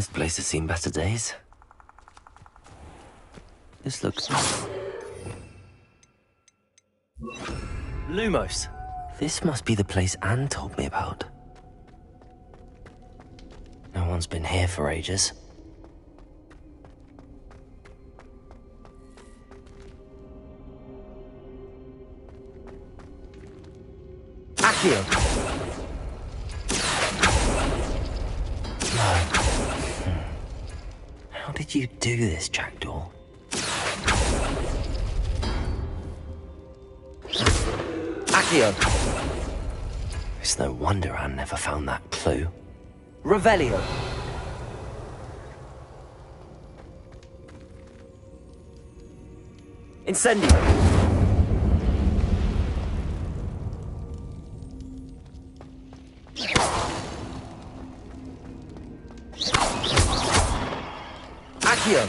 This place has seen better days. This looks... Lumos! This must be the place Anne told me about. No one's been here for ages. Accio! No. How did you do this, Jackdaw? Accio! It's no wonder Anne never found that clue. Revelio! Incendio! Accio!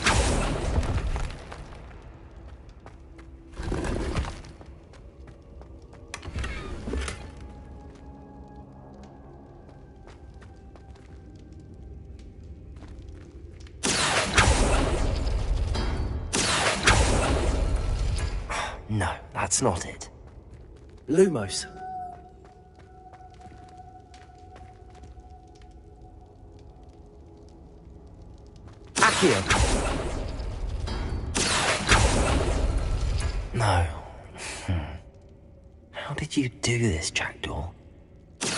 No, that's not it. Lumos. Accio. No. How did you do this, Jackdaw? It's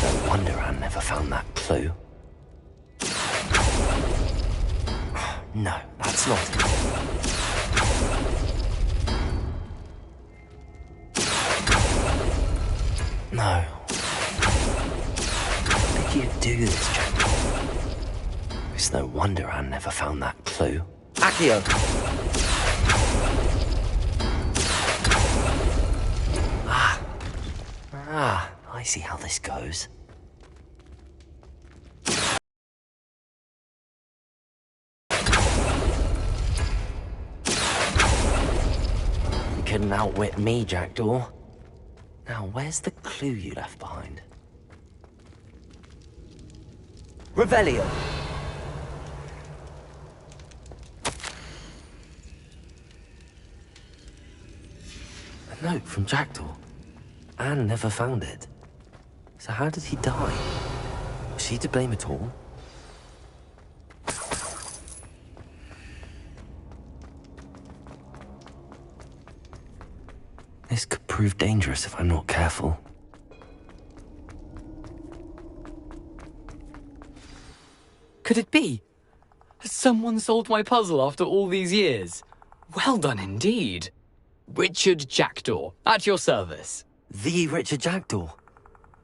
no wonder Anne never found that clue. No, that's not it. No. How did you do this, Jack? It's no wonder Anne never found that clue. Accio! I see how this goes. You couldn't outwit me, Jackdaw. Now, where's the clue you left behind? Revelio! A note from Jackdaw. Anne never found it. So how did he die? Was she to blame at all? This could prove dangerous if I'm not careful. Could it be? Has someone solved my puzzle after all these years? Well done indeed. Richard Jackdaw, at your service. The Richard Jackdaw?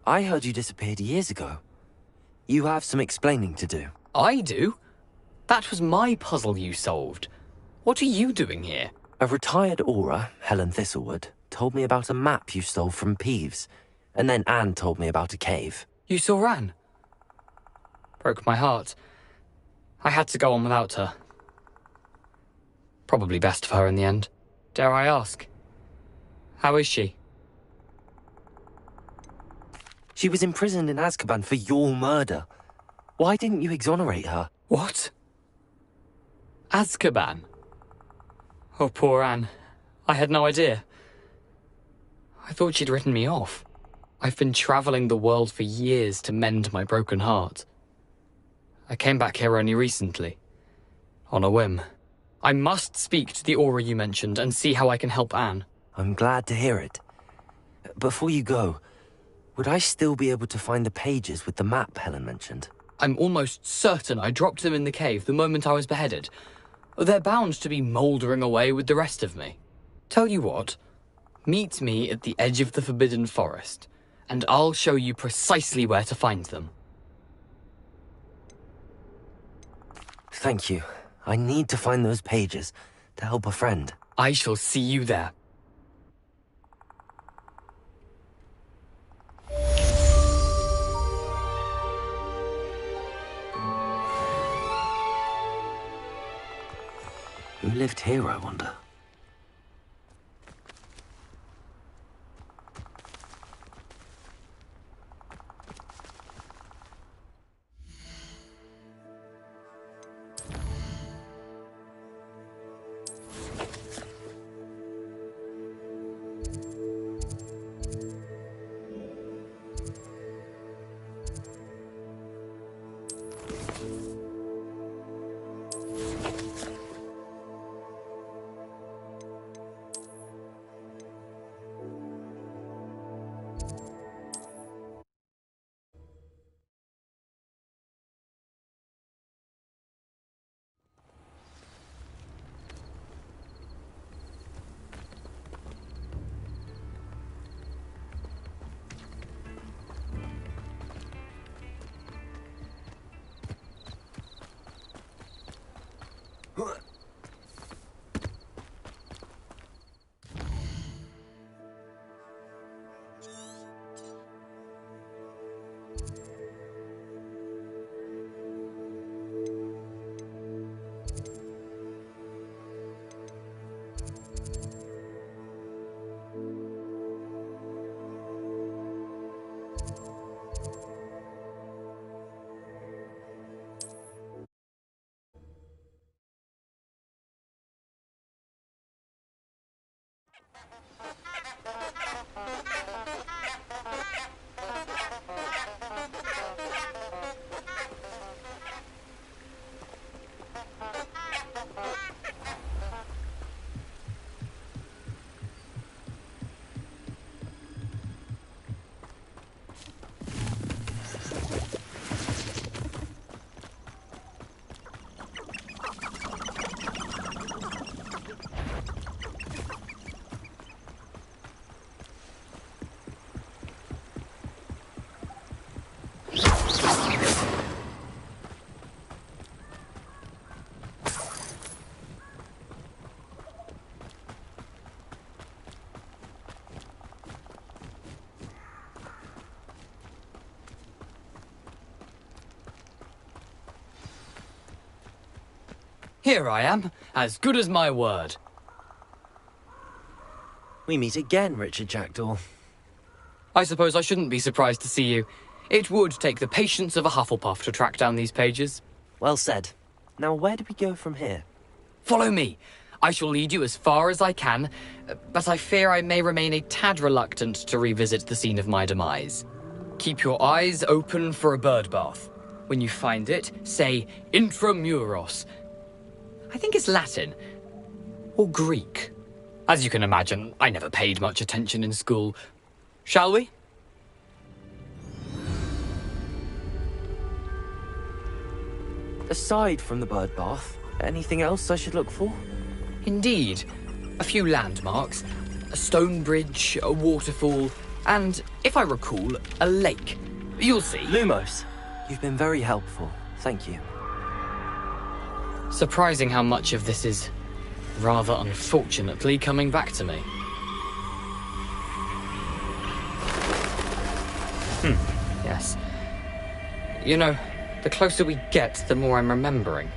I heard you disappeared years ago. You have some explaining to do. I do? That was my puzzle you solved. What are you doing here? A retired aura, Helen Thistlewood, told me about a map you stole from Peeves, and then Anne told me about a cave. You saw Anne? Broke my heart. I had to go on without her. Probably best of her in the end. Dare I ask? How is she? She was imprisoned in Azkaban for your murder. Why didn't you exonerate her? What? Azkaban? Oh, poor Anne. I had no idea. I thought she'd written me off. I've been travelling the world for years to mend my broken heart. I came back here only recently. On a whim. I must speak to the aura you mentioned and see how I can help Anne. I'm glad to hear it. Before you go, would I still be able to find the pages with the map Helen mentioned? I'm almost certain I dropped them in the cave the moment I was beheaded. They're bound to be mouldering away with the rest of me. Tell you what, meet me at the edge of the Forbidden Forest, and I'll show you precisely where to find them. Thank you. I need to find those pages to help a friend. I shall see you there. Who lived here, I wonder? Here I am, as good as my word. We meet again, Richard Jackdaw. I suppose I shouldn't be surprised to see you. It would take the patience of a Hufflepuff to track down these pages. Well said. Now, where do we go from here? Follow me. I shall lead you as far as I can, but I fear I may remain a tad reluctant to revisit the scene of my demise. Keep your eyes open for a bird bath. When you find it, say Intramuros. I think it's Latin. Or Greek. As you can imagine, I never paid much attention in school. Shall we? Aside from the bird bath, anything else I should look for? Indeed. A few landmarks. A stone bridge, a waterfall, and, if I recall, a lake. You'll see. Lumos, you've been very helpful. Thank you. Surprising how much of this is, rather unfortunately, coming back to me. Yes. You know, the closer we get, the more I'm remembering.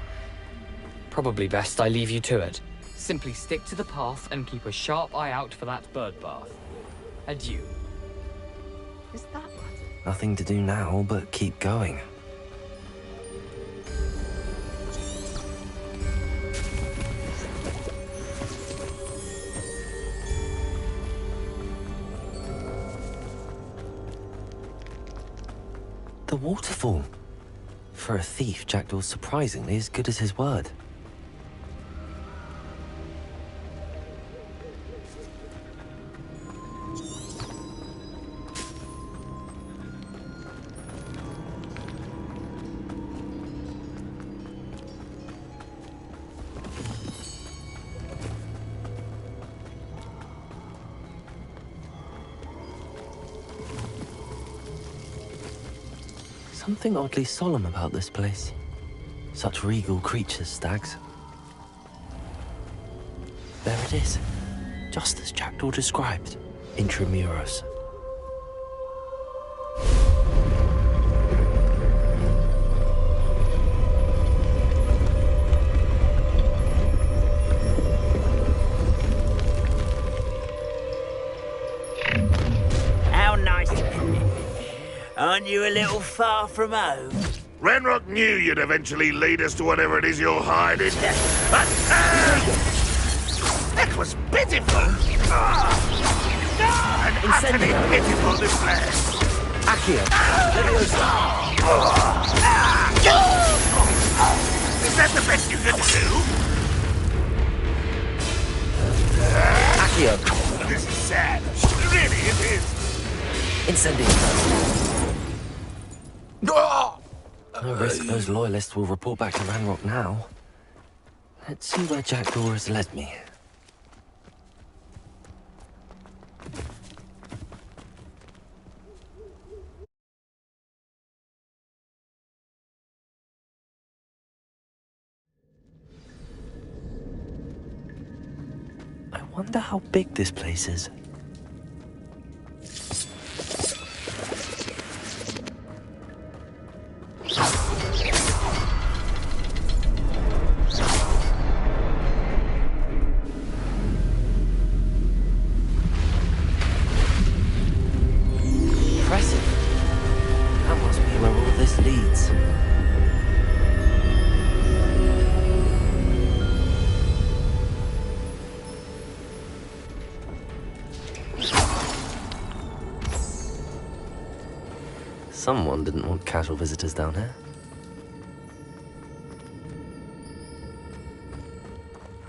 Probably best I leave you to it. Simply stick to the path and keep a sharp eye out for that bird bath. Adieu. Is that what? Nothing to do now but keep going. The waterfall. For a thief, Jackdaw's surprisingly as good as his word. Something oddly solemn about this place. Such regal creatures, stags. There it is, just as Jackdaw described. Intramuros. How nice. Aren't you a little far from home? Ranrock knew you'd eventually lead us to whatever it is you're hiding. That was pitiful! And utterly pitiful, this place! Accio! Is that the best you can do? Accio! This is sad. Really, it is. Incendio! No risk those loyalists will report back to Ranrock now. Let's see where Jackdaw has led me. wonder how big this place is. Impressive. That must be where all this leads. Someone didn't want casual visitors down here.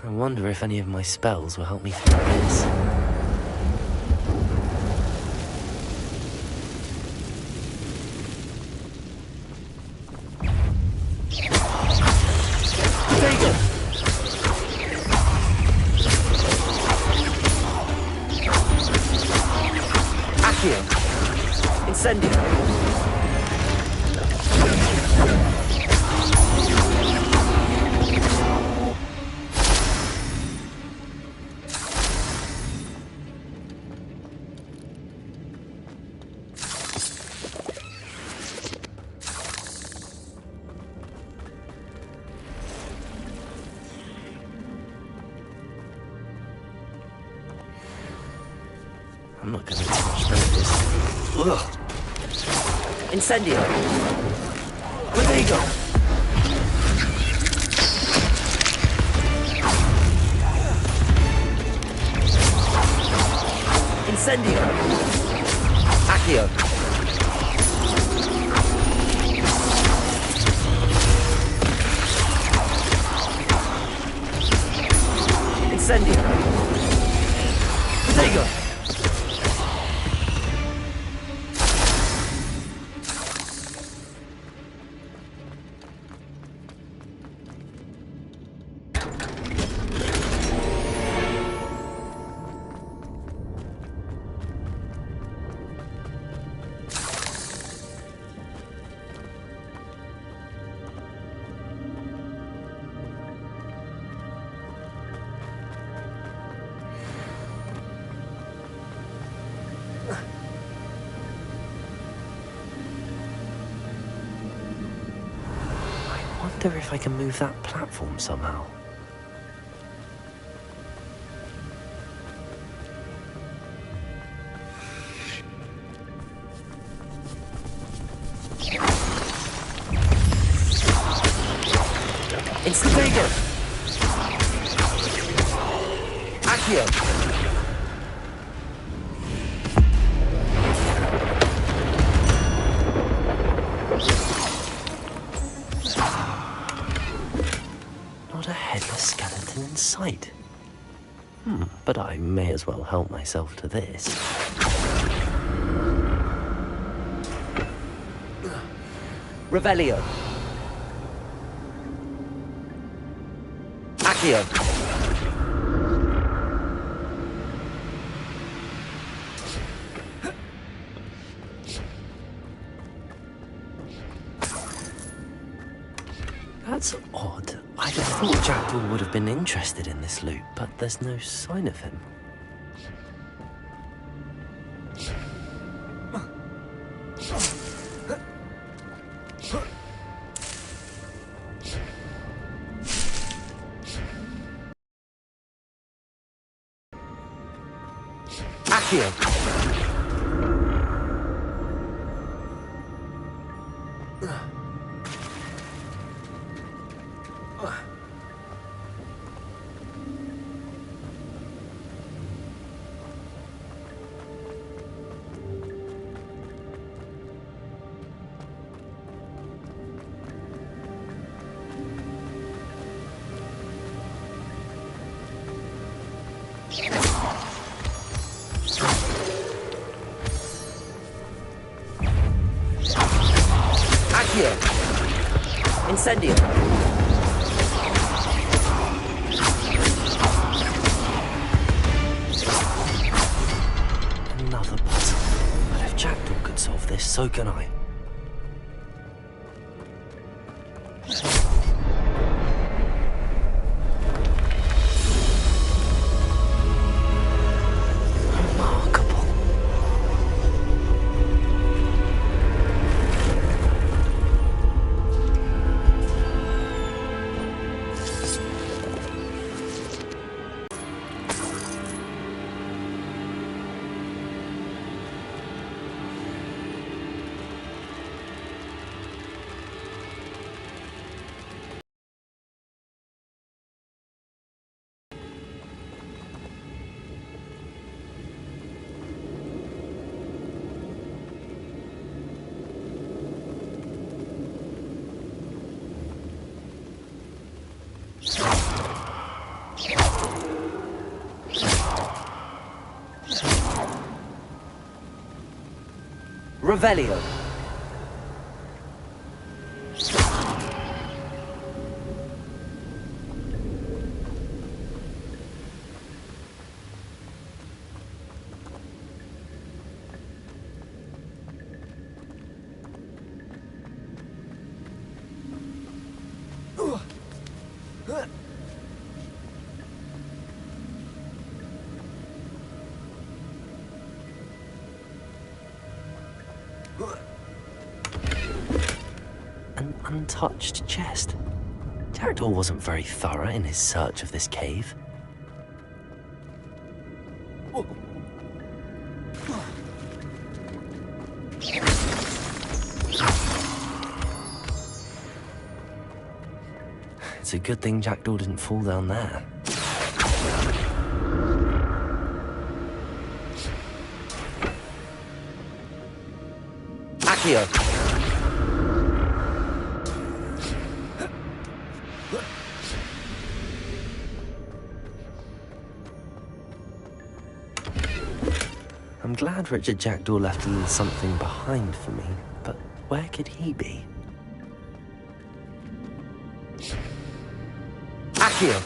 I wonder if any of my spells will help me through this. Accio! Incendio! I'm not gonna touch this. Ugh. Incendio! Rodrigo! Incendio! Accio! Incendio! Rodrigo! I wonder if I can move that platform somehow. Incendio! Accio! Not a headless skeleton in sight. But I may as well help myself to this. Revelio! Accio! That's odd. I'd have thought Jackdaw would have been interested in this loot, but there's no sign of him. Accio! Accio! Incendio! Another puzzle. But if Jackdaw could solve this, so can I. Revelio. An untouched chest. Jackdaw wasn't very thorough in his search of this cave. It's a good thing Jackdaw didn't fall down there. Accio! I'm glad Richard Jackdaw left a little something behind for me, but where could he be? Accio!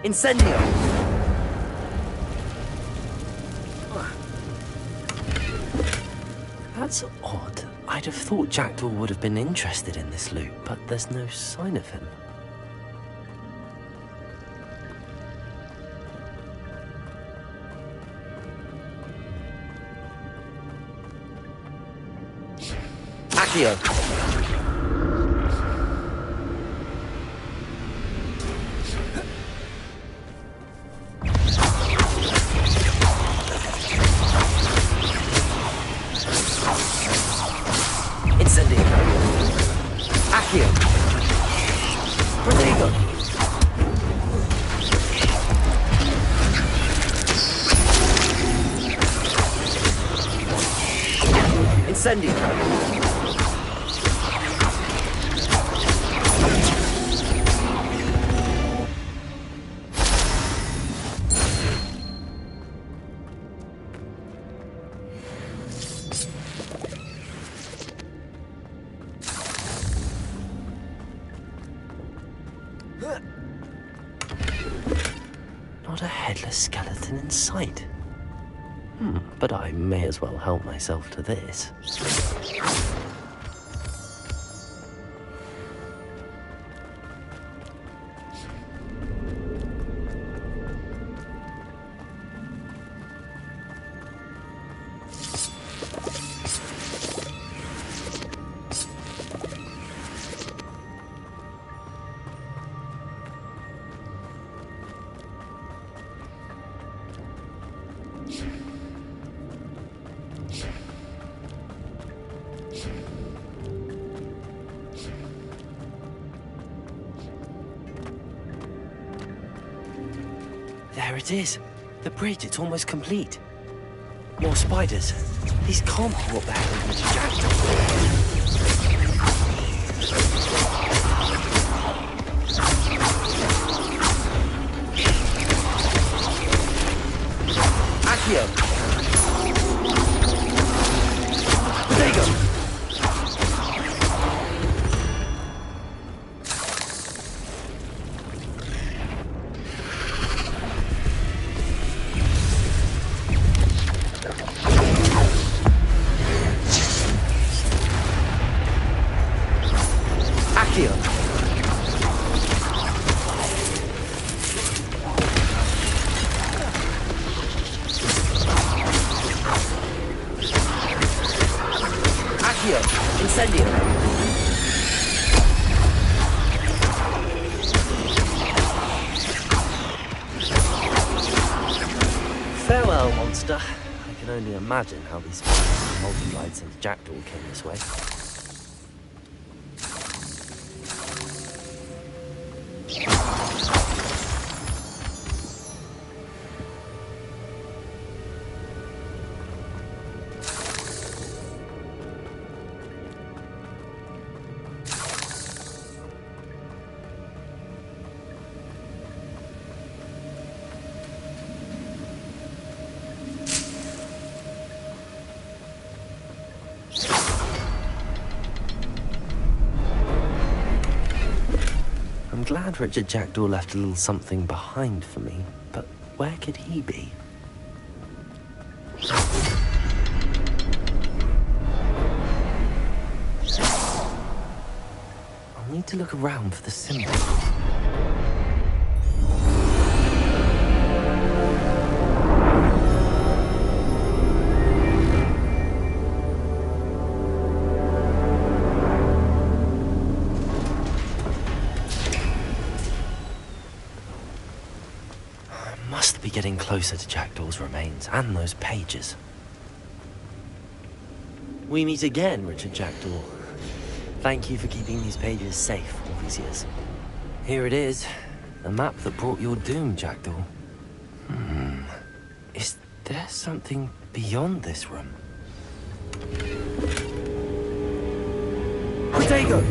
Incendio! That's odd. I'd have thought Jackdaw would have been interested in this loot, but there's no sign of him. Accio! Incendio! Not a headless skeleton in sight. But I may as well help myself to this. There it is. The bridge, it's almost complete. More spiders. These can't be what the hell is Jackdaw. Accio! There you go! Incendio! Farewell, monster. I can only imagine how these spiders multiplied since Jackdaw came this way. glad Richard Jackdaw left a little something behind for me, but where could he be? I'll need to look around for the symbol. Must be getting closer to Jackdaw's remains and those pages. We meet again, Richard Jackdaw. Thank you for keeping these pages safe all these years. Here it is, the map that brought your doom, Jackdaw. Is there something beyond this room? Protego!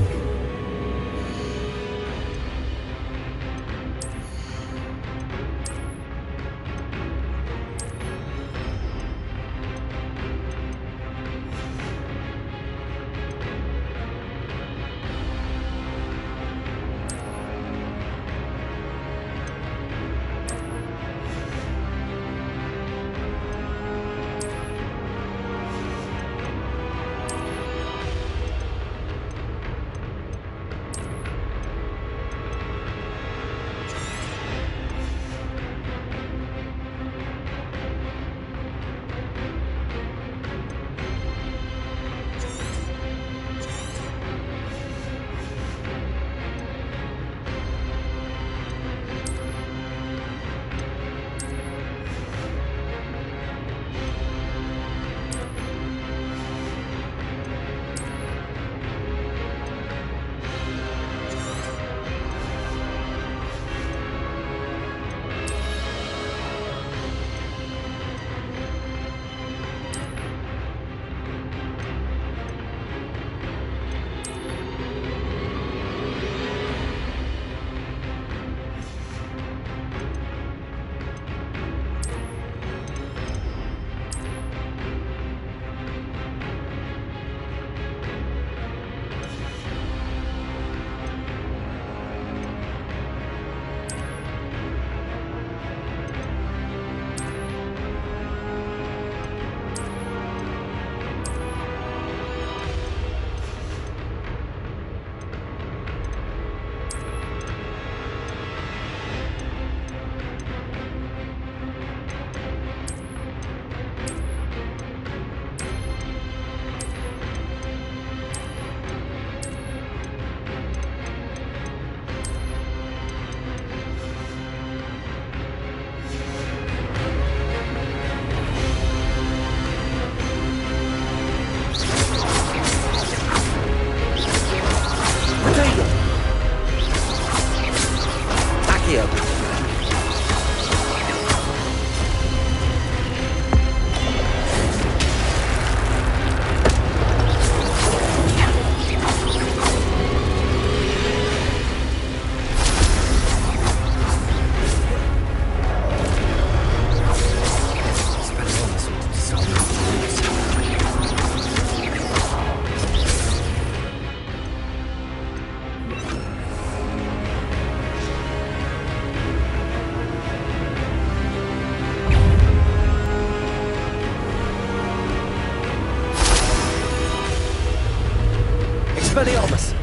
Expelliarmus!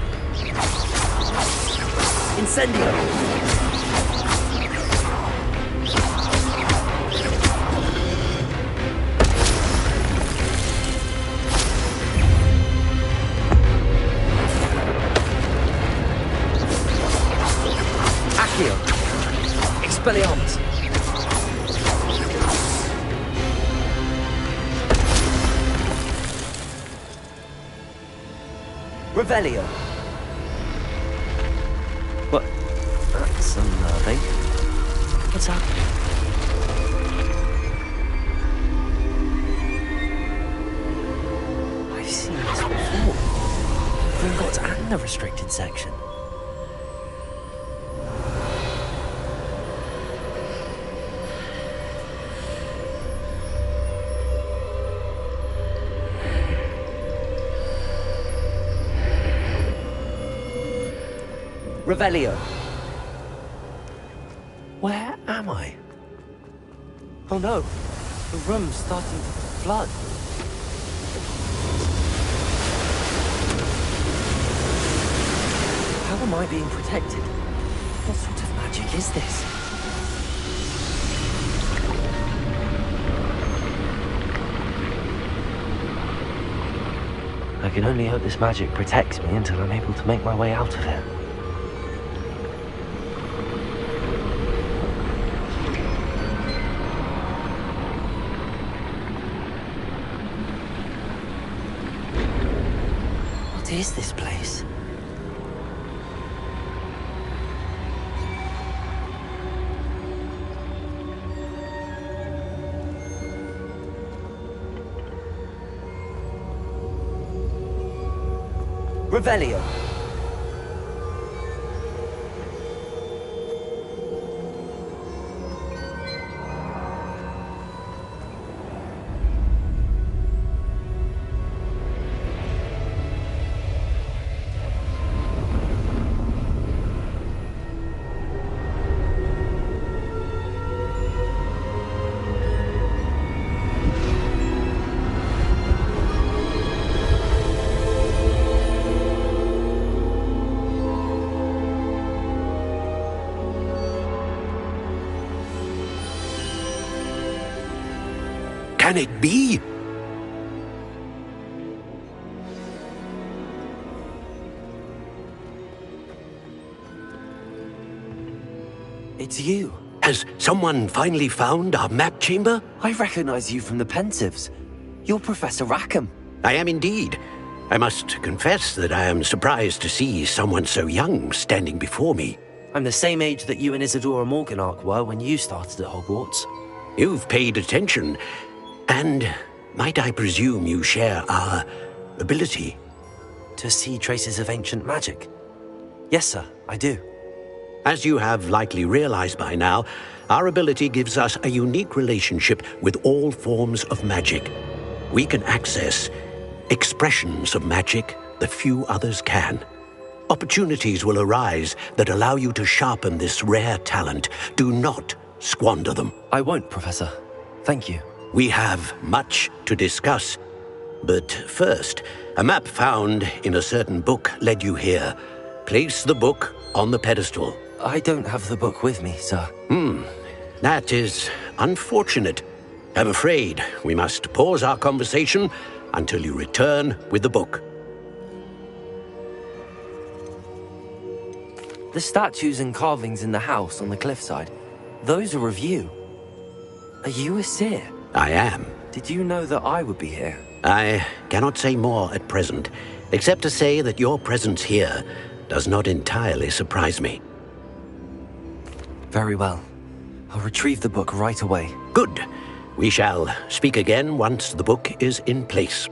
Incendio! Accio! Expelliarmus! Revelio! What? That's unnerving. What's happening? I've seen this before. Gringotts and the restricted section. Revelio! Where am I? Oh no, the room's starting to flood. How am I being protected? What sort of magic is this? I can only hope this magic protects me until I'm able to make my way out of here. What is this place? Revelio. Can it be? It's you. Has someone finally found our map chamber? I recognize you from the Pensives. You're Professor Rackham. I am indeed. I must confess that I am surprised to see someone so young standing before me. I'm the same age that you and Isadora Morganark were when you started at Hogwarts. You've paid attention, and might I presume you share our ability? To see traces of ancient magic? Yes, sir, I do. As you have likely realized by now, our ability gives us a unique relationship with all forms of magic. We can access expressions of magic that few others can. Opportunities will arise that allow you to sharpen this rare talent. Do not squander them. I won't, Professor. Thank you. We have much to discuss. But first, a map found in a certain book led you here. Place the book on the pedestal. I don't have the book with me, sir. That is unfortunate. I'm afraid we must pause our conversation until you return with the book. The statues and carvings in the house on the cliffside, those are of you. Are you a seer? I am. Did you know that I would be here? I cannot say more at present, except to say that your presence here does not entirely surprise me. Very well. I'll retrieve the book right away. Good. We shall speak again once the book is in place.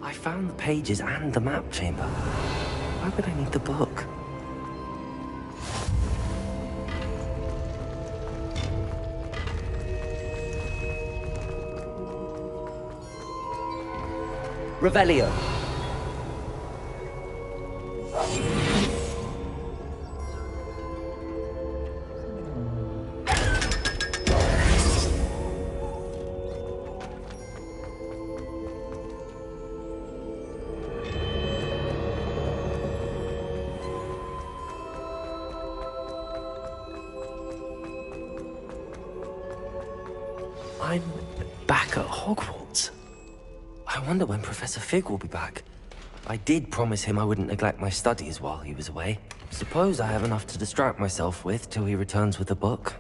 I found the pages and the map chamber. Why would I need the book? Revelio. I'm back at Hogwarts. I wonder when Professor Fig will be back. I did promise him I wouldn't neglect my studies while he was away. Suppose I have enough to distract myself with till he returns with the book.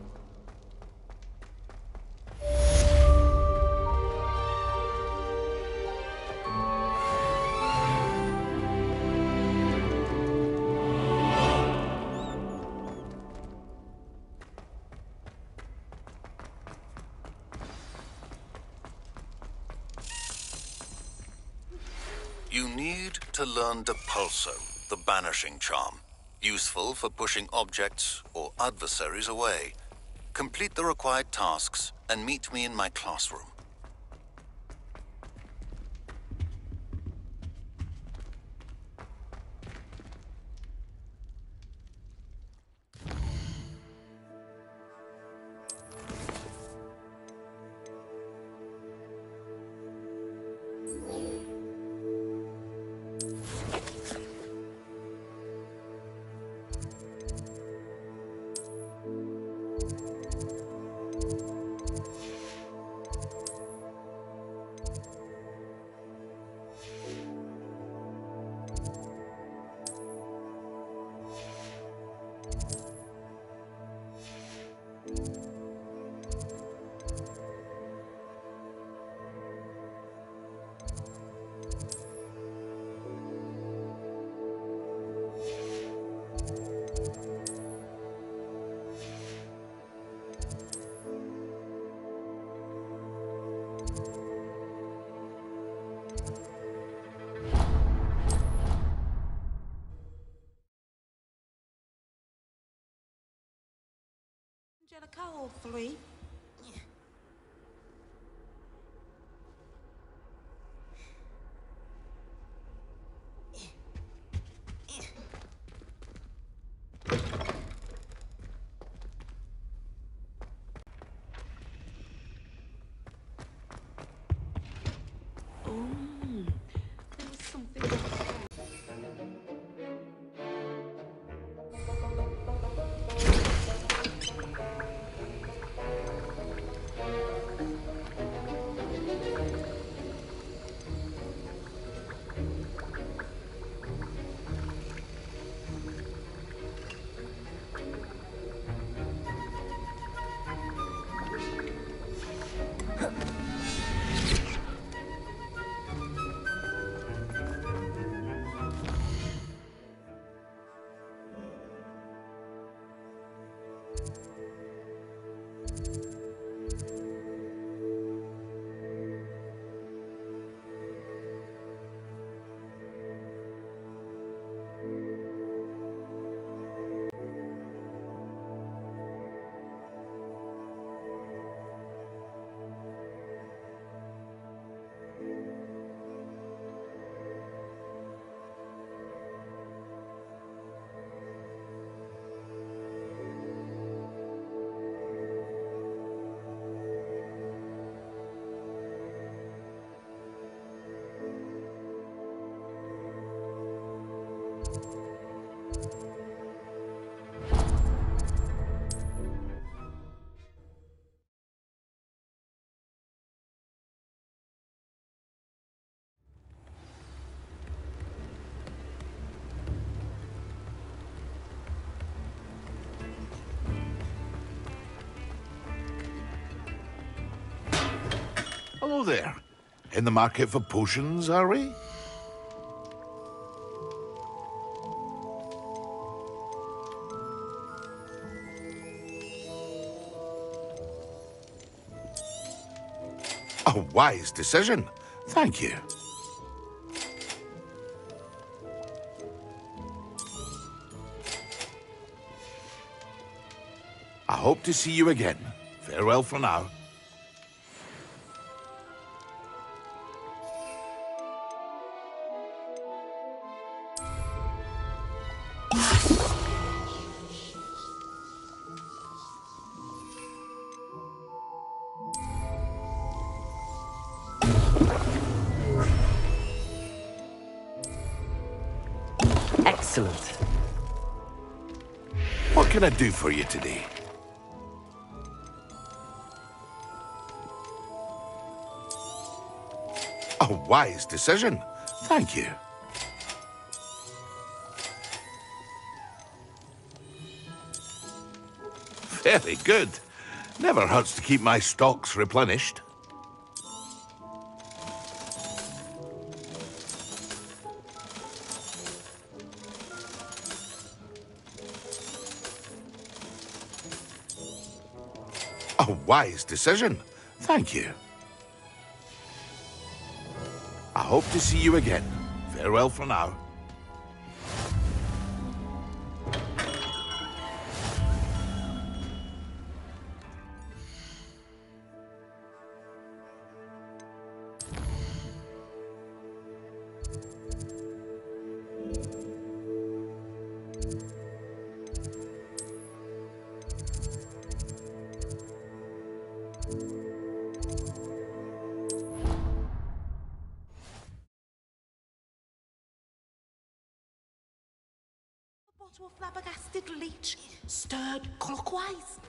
You need to learn Depulso, the banishing charm. Useful for pushing objects or adversaries away. Complete the required tasks and meet me in my classroom. Angelica, all three. There was something. Hello there. In the market for potions, are we? A wise decision. Thank you. I hope to see you again. Farewell for now. Excellent. What can I do for you today? A wise decision. Thank you. Very good. Never hurts to keep my stocks replenished. A wise decision. Thank you. I hope to see you again. Farewell for now. Bottle of flabbergasted leech, stirred clockwise.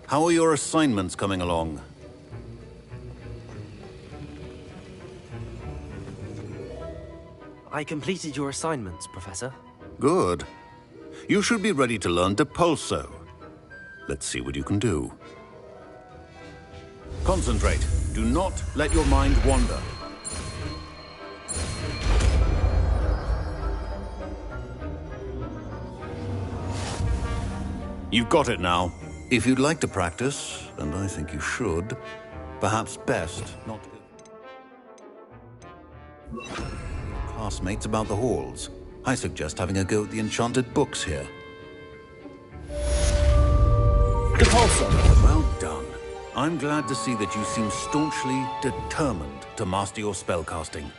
How are your assignments coming along? I completed your assignments, Professor. Good. You should be ready to learn Depulso. Let's see what you can do. Concentrate. Do not let your mind wander. You've got it now. If you'd like to practice, and I think you should, perhaps best not to go classmates about the halls. I suggest having a go at the enchanted books here. Depulso. Well done. I'm glad to see that you seem staunchly determined to master your spellcasting.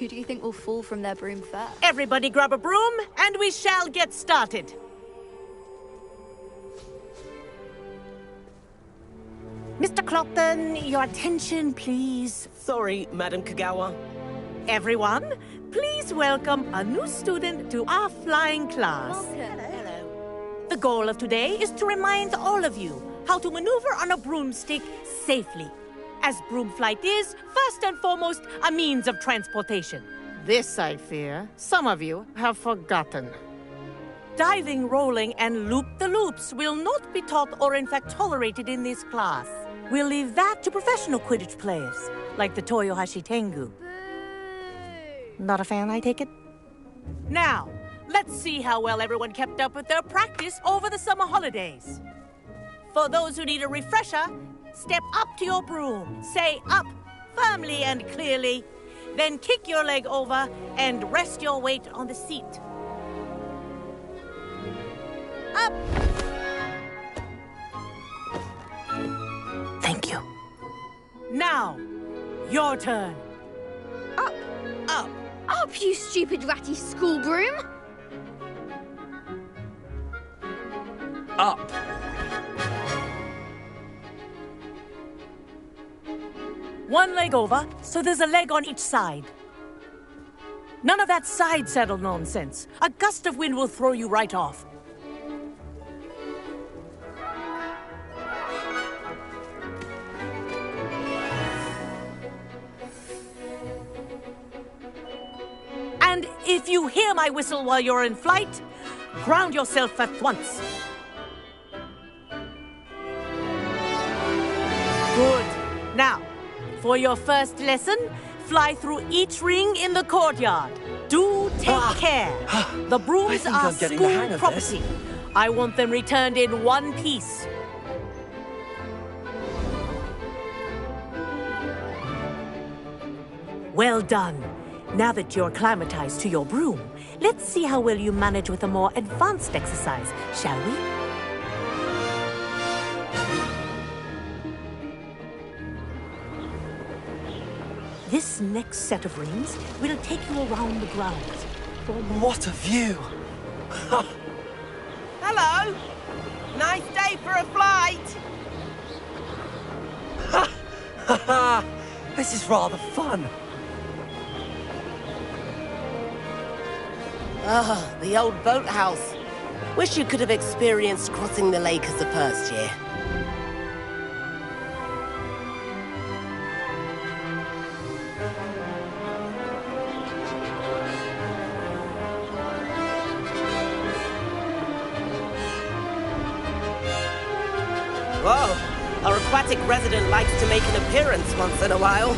Who do you think will fall from their broom first? Everybody grab a broom, and we shall get started. Mr. Clopton, your attention, please. Sorry, Madam Kagawa. Everyone, please welcome a new student to our flying class. Welcome. The goal of today is to remind all of you how to maneuver on a broomstick safely, as broom flight is, first and foremost, a means of transportation. This, I fear, some of you have forgotten. Diving, rolling, and loop-the-loops will not be taught or in fact tolerated in this class. We'll leave that to professional Quidditch players, like the Toyohashi Tengu. Not a fan, I take it? Now, let's see how well everyone kept up with their practice over the summer holidays. For those who need a refresher, step up to your broom, say up firmly and clearly, then kick your leg over and rest your weight on the seat. Up! Thank you. Now, your turn. Up. Up. Up, you stupid ratty school broom! Up. One leg over, so there's a leg on each side. None of that side saddle nonsense. A gust of wind will throw you right off. And if you hear my whistle while you're in flight, ground yourself at once. Good. Now, for your first lesson, fly through each ring in the courtyard. Do take care. The brooms I think are I'm getting the hang school of this. property. I want them returned in one piece. Well done. Now that you're acclimatized to your broom, let's see how well you manage with a more advanced exercise, shall we? This next set of rings will take you around the grounds. What a view! Hello! Nice day for a flight! This is rather fun. Ah, the old boathouse. Wish you could have experienced crossing the lake as a first year. Whoa, our aquatic resident likes to make an appearance once in a while.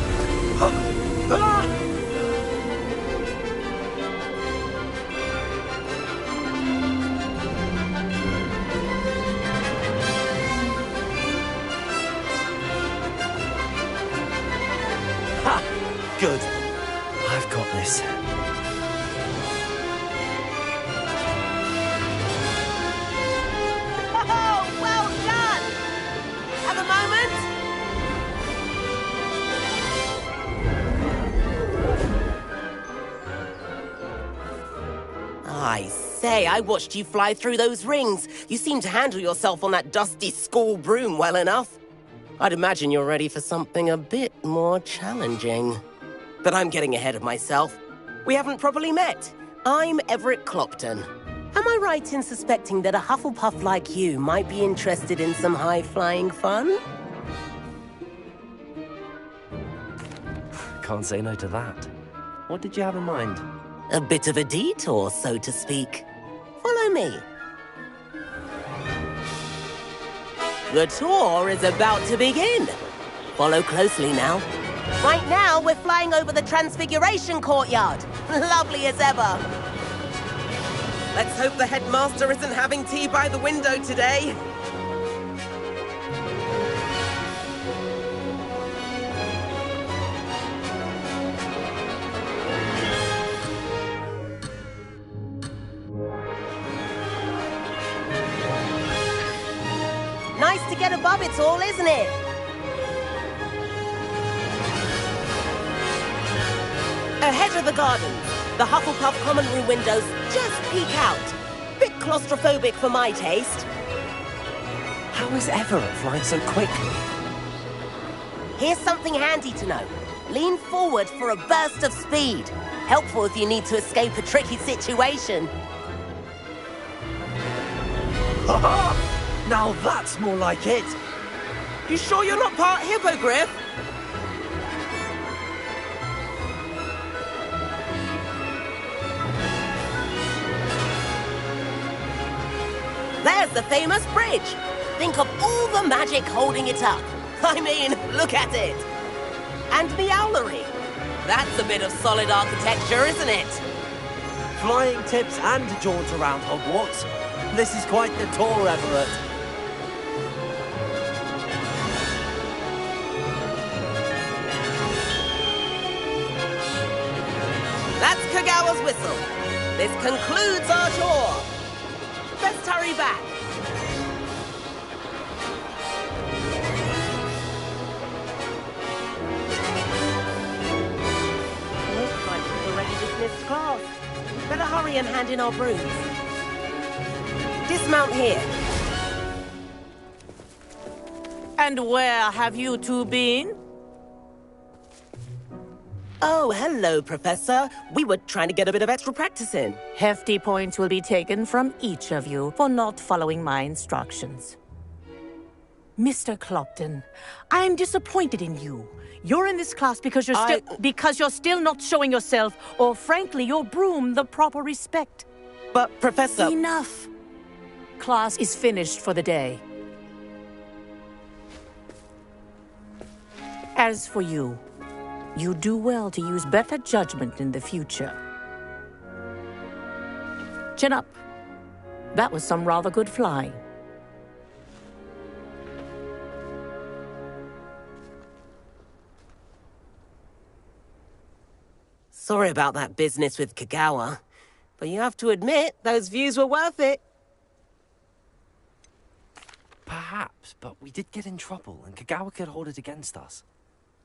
Good. I've got this. Oh, well done! Have a moment? I say, I watched you fly through those rings. You seem to handle yourself on that dusty school broom well enough. I'd imagine you're ready for something a bit more challenging. But I'm getting ahead of myself. We haven't properly met. I'm Everett Clopton. Am I right in suspecting that a Hufflepuff like you might be interested in some high-flying fun? Can't say no to that. What did you have in mind? A bit of a detour, so to speak. Follow me. The tour is about to begin. Follow closely now. Right now, we're flying over the Transfiguration Courtyard. Lovely as ever. Let's hope the headmaster isn't having tea by the window today. Nice to get above it all, isn't it? Ahead of the gardens, the Hufflepuff common room windows just peek out. Bit claustrophobic for my taste. How is Everett flying so quickly? Here's something handy to know. Lean forward for a burst of speed. Helpful if you need to escape a tricky situation. Now that's more like it. You sure you're not part hippogriff? There's the famous bridge. Think of all the magic holding it up. I mean, look at it. And the owlery. That's a bit of solid architecture, isn't it? Flying tips and a jaunt around Hogwarts. This is quite the tour, Everett. That's Kagawa's whistle. This concludes our tour. Let's hurry back. Looks like we've already dismissed class. Better hurry and hand in our brooms. Dismount here. And where have you two been? Oh, hello, Professor. We were trying to get a bit of extra practice in. Hefty points will be taken from each of you for not following my instructions. Mr. Clopton, I'm disappointed in you. You're in this class because you're still not showing yourself, or frankly, your broom the proper respect. But, Professor... Enough. Class is finished for the day. As for you, you do well to use better judgment in the future. Chin up. That was some rather good flying. Sorry about that business with Kagawa, but you have to admit, those views were worth it. Perhaps, but we did get in trouble, and Kagawa could hold it against us.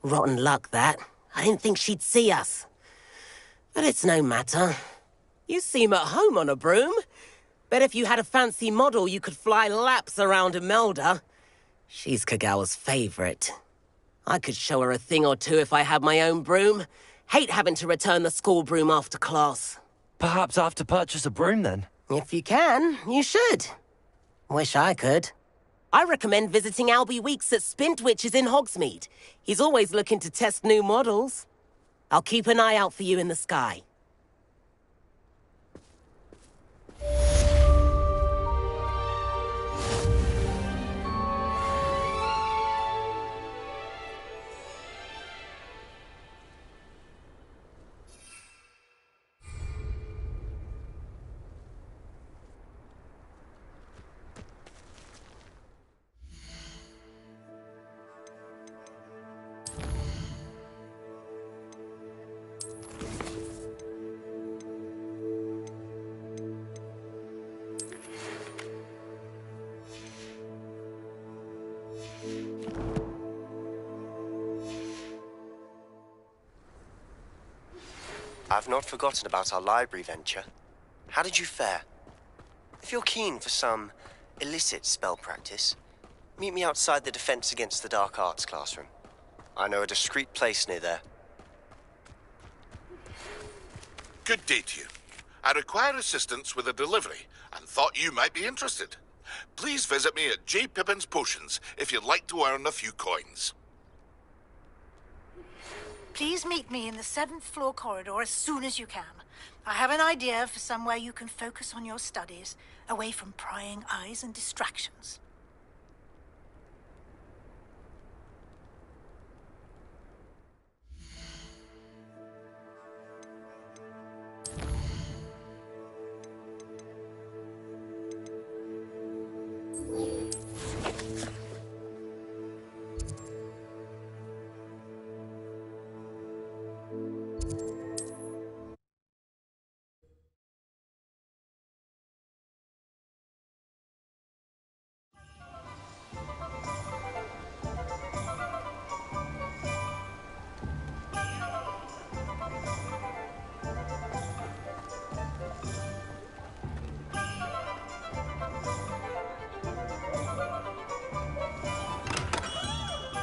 Rotten luck, that. I didn't think she'd see us. But it's no matter. You seem at home on a broom. Bet if you had a fancy model, you could fly laps around Imelda. She's Kagawa's favorite. I could show her a thing or two if I had my own broom. Hate having to return the school broom after class. Perhaps I have to purchase a broom, then? If you can, you should. Wish I could. I recommend visiting Albie Weeks at Spintwitches in Hogsmeade. He's always looking to test new models. I'll keep an eye out for you in the sky. I've not forgotten about our library venture. How did you fare? If you're keen for some illicit spell practice, meet me outside the Defense Against the Dark Arts classroom. I know a discreet place near there. Good day to you. I require assistance with a delivery and thought you might be interested. Please visit me at J. Pippin's Potions if you'd like to earn a few coins. Please meet me in the 7th floor corridor as soon as you can. I have an idea for somewhere you can focus on your studies, away from prying eyes and distractions.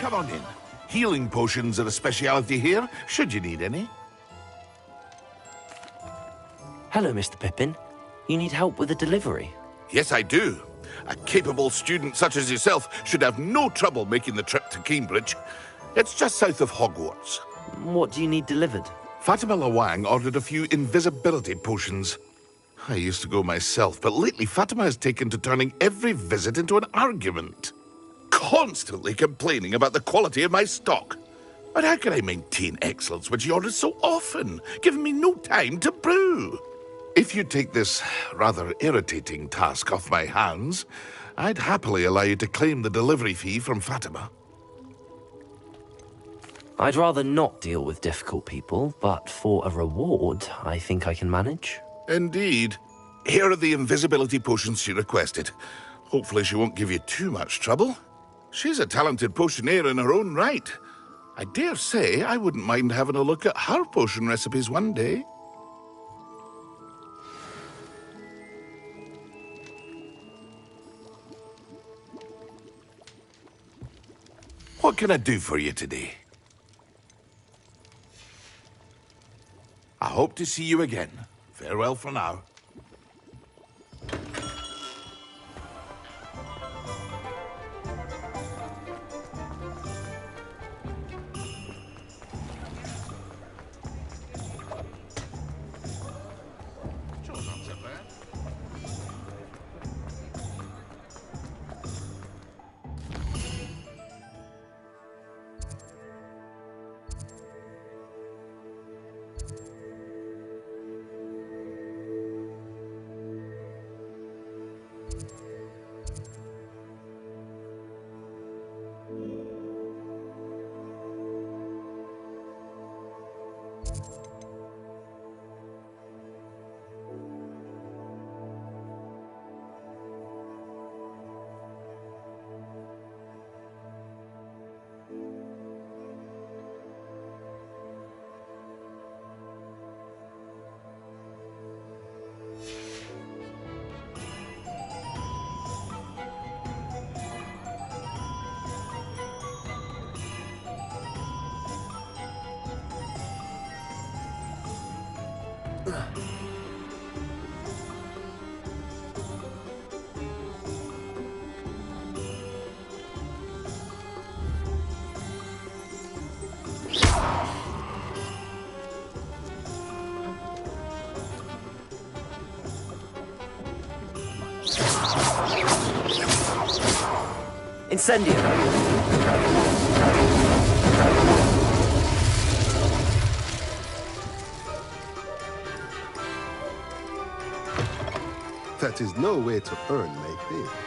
Come on in. Healing potions are a speciality here, should you need any. Hello, Mr. Pippin. You need help with a delivery? Yes, I do. A capable student such as yourself should have no trouble making the trip to Cambridge. It's just south of Hogwarts. What do you need delivered? Fatima Lawang ordered a few invisibility potions. I used to go myself, but lately Fatima has taken to turning every visit into an argument. Constantly complaining about the quality of my stock. But how can I maintain excellence when she orders so often, giving me no time to brew? If you take this rather irritating task off my hands, I'd happily allow you to claim the delivery fee from Fatima. I'd rather not deal with difficult people, but for a reward, I think I can manage. Indeed. Here are the invisibility potions she requested. Hopefully she won't give you too much trouble. She's a talented potioneer in her own right. I dare say I wouldn't mind having a look at her potion recipes one day. What can I do for you today? I hope to see you again. Farewell for now. Incendio! That is no way to earn my pay.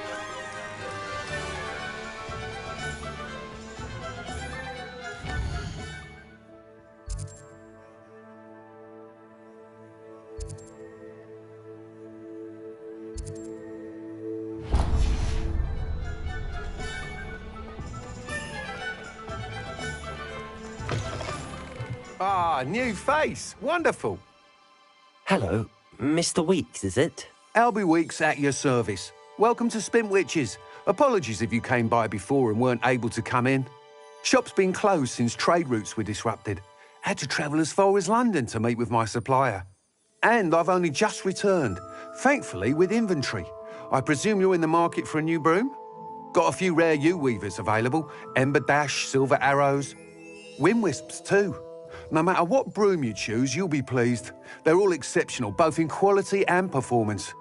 Ah, new face. Wonderful. Hello, Mr. Weeks, is it? Albie Weeks at your service. Welcome to Spintwitches. Apologies if you came by before and weren't able to come in. Shop's been closed since trade routes were disrupted. Had to travel as far as London to meet with my supplier. And I've only just returned, thankfully with inventory. I presume you're in the market for a new broom? Got a few rare yew-weavers available. Ember Dash, Silver Arrows. Wind Wisps too. No matter what broom you choose, you'll be pleased. They're all exceptional, both in quality and performance.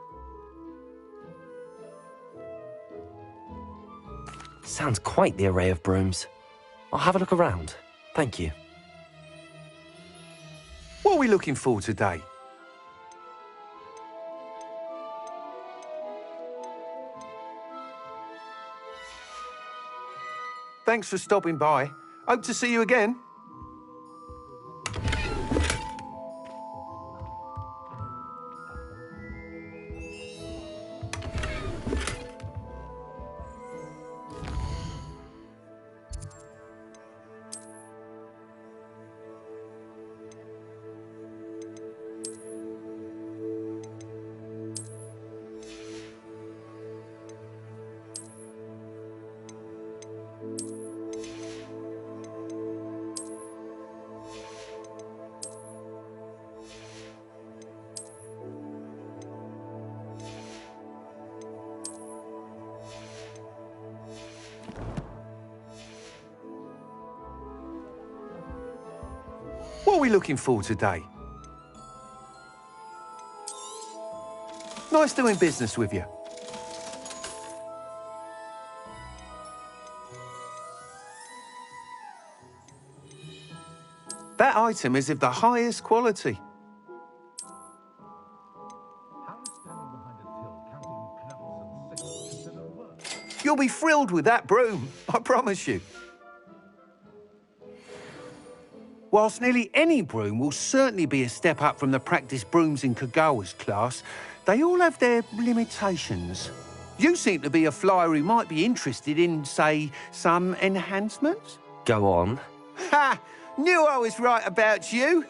Sounds quite the array of brooms. I'll have a look around. Thank you. What are we looking for today? Thanks for stopping by. Hope to see you again. What are we looking for today? Nice doing business with you. That item is of the highest quality. You'll be thrilled with that broom, I promise you. Whilst nearly any broom will certainly be a step up from the practice brooms in Kagawa's class, they all have their limitations. You seem to be a flyer who might be interested in, say, some enhancements? Go on. Ha! Knew I was right about you.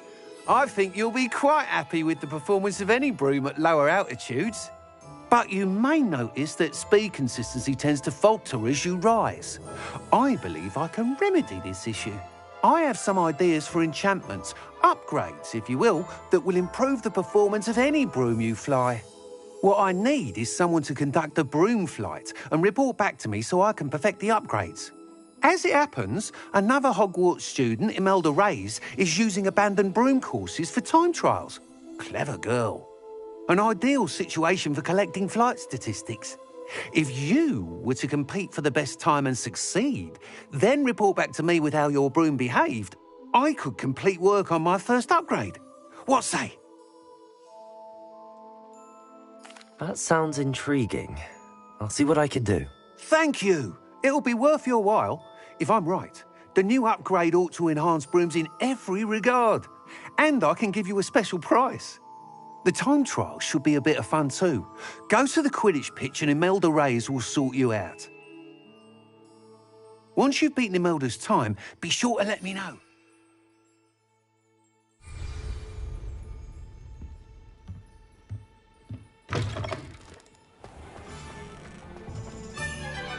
I think you'll be quite happy with the performance of any broom at lower altitudes. But you may notice that speed consistency tends to falter as you rise. I believe I can remedy this issue. I have some ideas for enchantments, upgrades, if you will, that will improve the performance of any broom you fly. What I need is someone to conduct a broom flight and report back to me so I can perfect the upgrades. As it happens, another Hogwarts student, Imelda Reyes, is using abandoned broom courses for time trials. Clever girl. An ideal situation for collecting flight statistics. If you were to compete for the best time and succeed, then report back to me with how your broom behaved, I could complete work on my first upgrade. What say? That sounds intriguing. I'll see what I can do. Thank you. It'll be worth your while. If I'm right, the new upgrade ought to enhance brooms in every regard. And I can give you a special price. The time trial should be a bit of fun too. Go to the Quidditch pitch and Imelda Reyes will sort you out. Once you've beaten Imelda's time, be sure to let me know.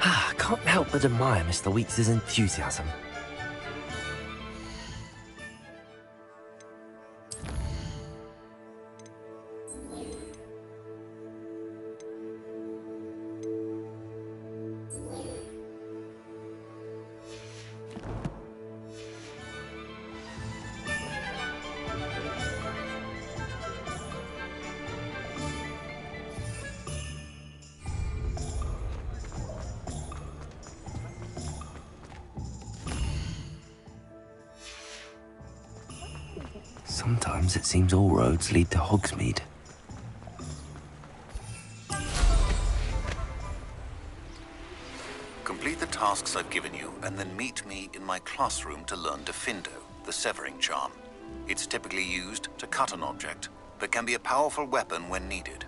I can't help but admire Mr. Weeks' enthusiasm. Sometimes it seems all roads lead to Hogsmeade. Complete the tasks I've given you, and then meet me in my classroom to learn Diffindo, the severing charm. It's typically used to cut an object, but can be a powerful weapon when needed.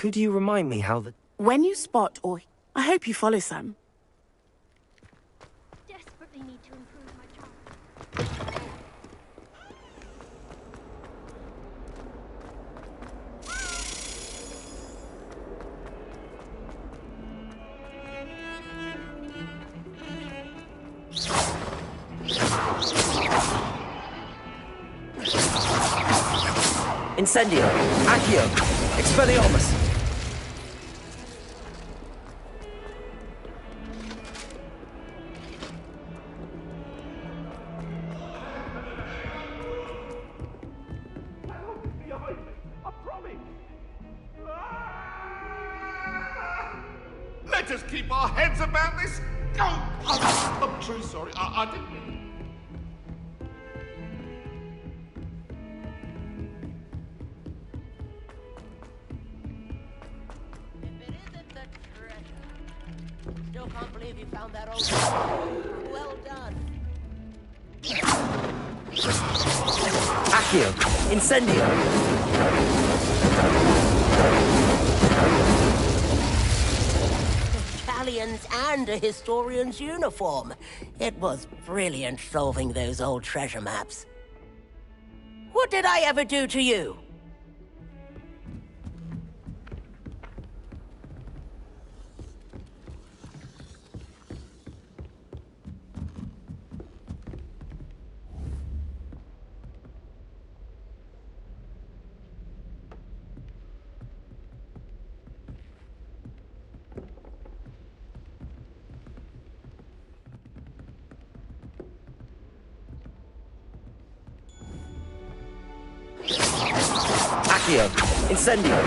Could you remind me how the... When you spot or... I hope you follow Sam. Desperately need to improve my job. Incendio! Accio! Expelliarmus! keep our heads about this? Oh, I'm so sorry. I didn't mean. Still can't believe you found that old... Well done. Accio! Incendio! Galleons and a historian's uniform. It was brilliant solving those old treasure maps. What did I ever do to you? Accio! Incendio!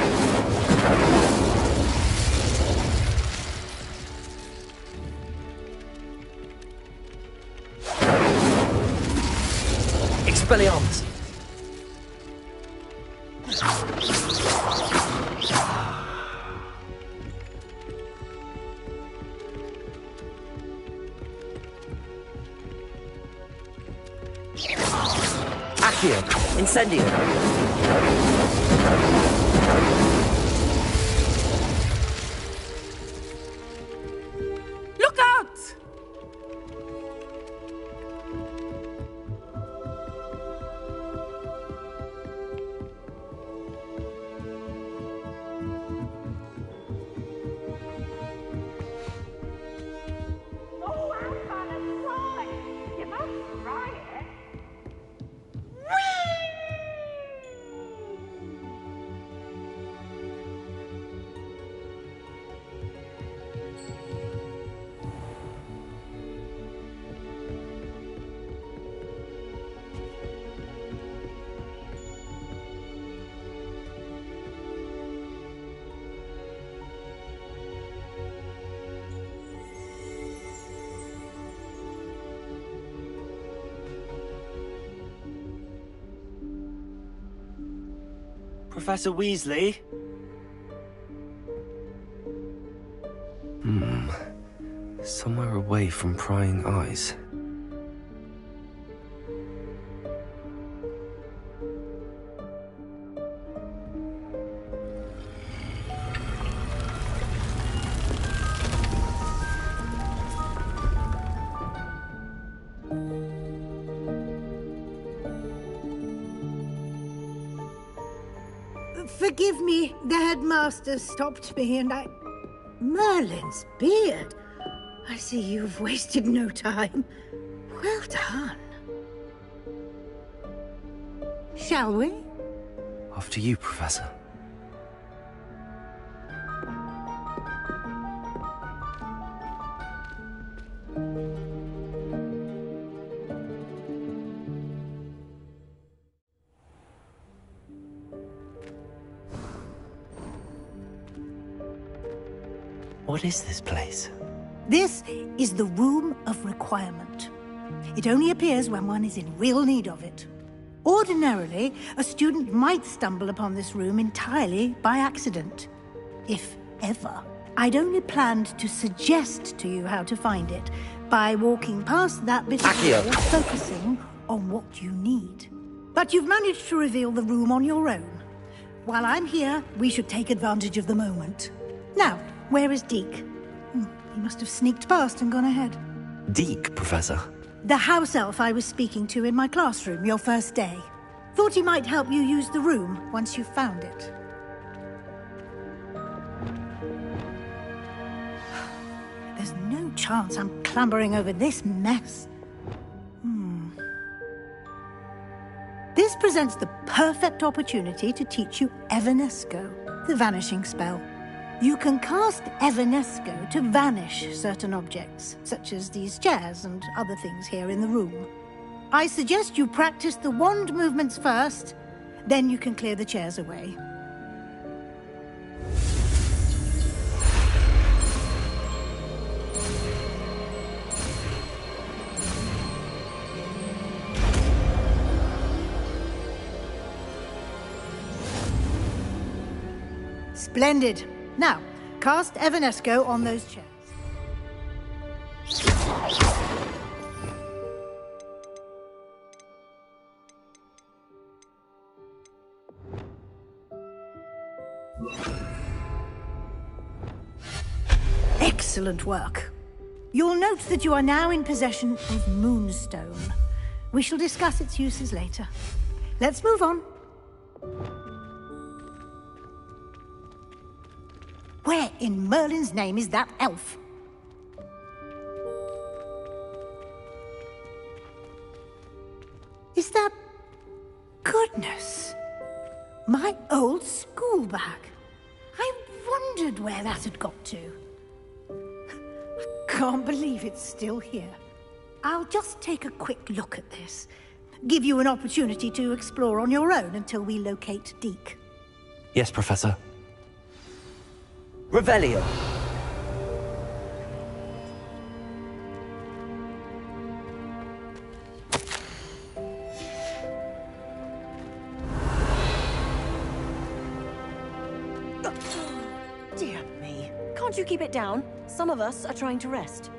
Expelliarmus! Accio! Incendio! Look out! Oh, I'm gonna cry. You must try it. Professor Weasley? Somewhere away from prying eyes. Forgive me, the headmaster stopped me and I... Merlin's beard. I see you've wasted no time. Well done. Shall we? After you, Professor. What is this place? This is the Room of Requirement. It only appears when one is in real need of it. Ordinarily, a student might stumble upon this room entirely by accident. If ever. I'd only planned to suggest to you how to find it by walking past that bit of wall, focusing on what you need. But you've managed to reveal the room on your own. While I'm here, we should take advantage of the moment. Now, where is Deke? He must have sneaked past and gone ahead. Deke, Professor. The house elf I was speaking to in my classroom your first day. Thought he might help you use the room once you found it. There's no chance I'm clambering over this mess. This presents the perfect opportunity to teach you Evanesco, the vanishing spell. You can cast Evanesco to vanish certain objects, such as these chairs and other things here in the room. I suggest you practice the wand movements first, then you can clear the chairs away. Splendid. Now, cast Evanesco on those chairs. Excellent work. You'll note that you are now in possession of Moonstone. We shall discuss its uses later. Let's move on. Where in Merlin's name is that elf? Is that... Goodness! My old school bag. I wondered where that had got to. Can't believe it's still here. I'll just take a quick look at this. Give you an opportunity to explore on your own until we locate Deke. Yes, Professor. Revelio. Dear me. Can't you keep it down? Some of us are trying to rest.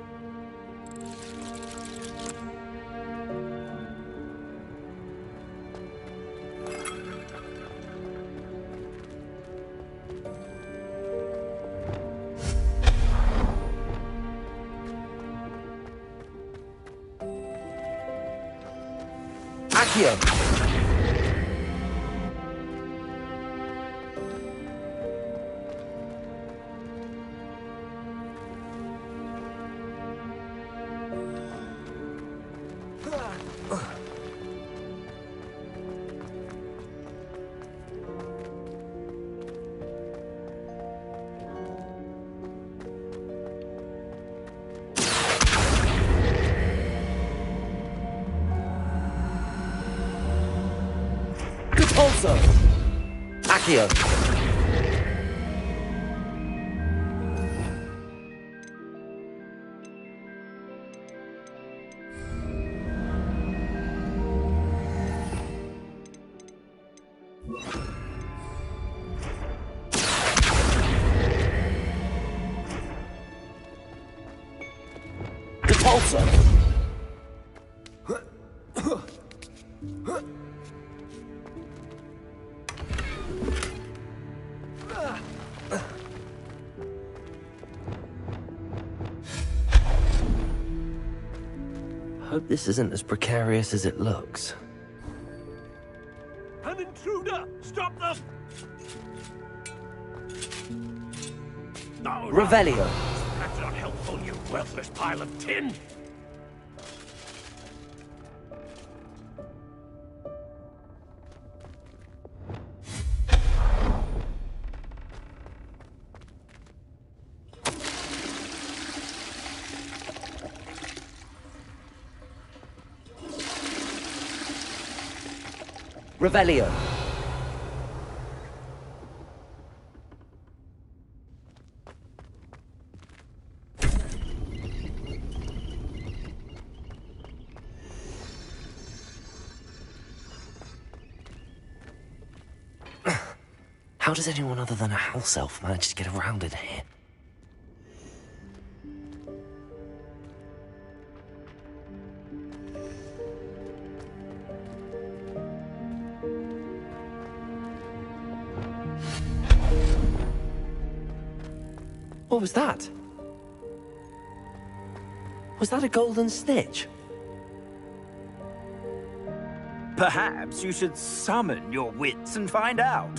Accio. Also, Accio. Repulsor. Hope this isn't as precarious as it looks. An intruder! Stop them! No, Revelio. That's not helpful, you worthless pile of tin! Revelio. How does anyone other than a house elf manage to get around in here? What was that? Was that a golden snitch? Perhaps you should summon your wits and find out.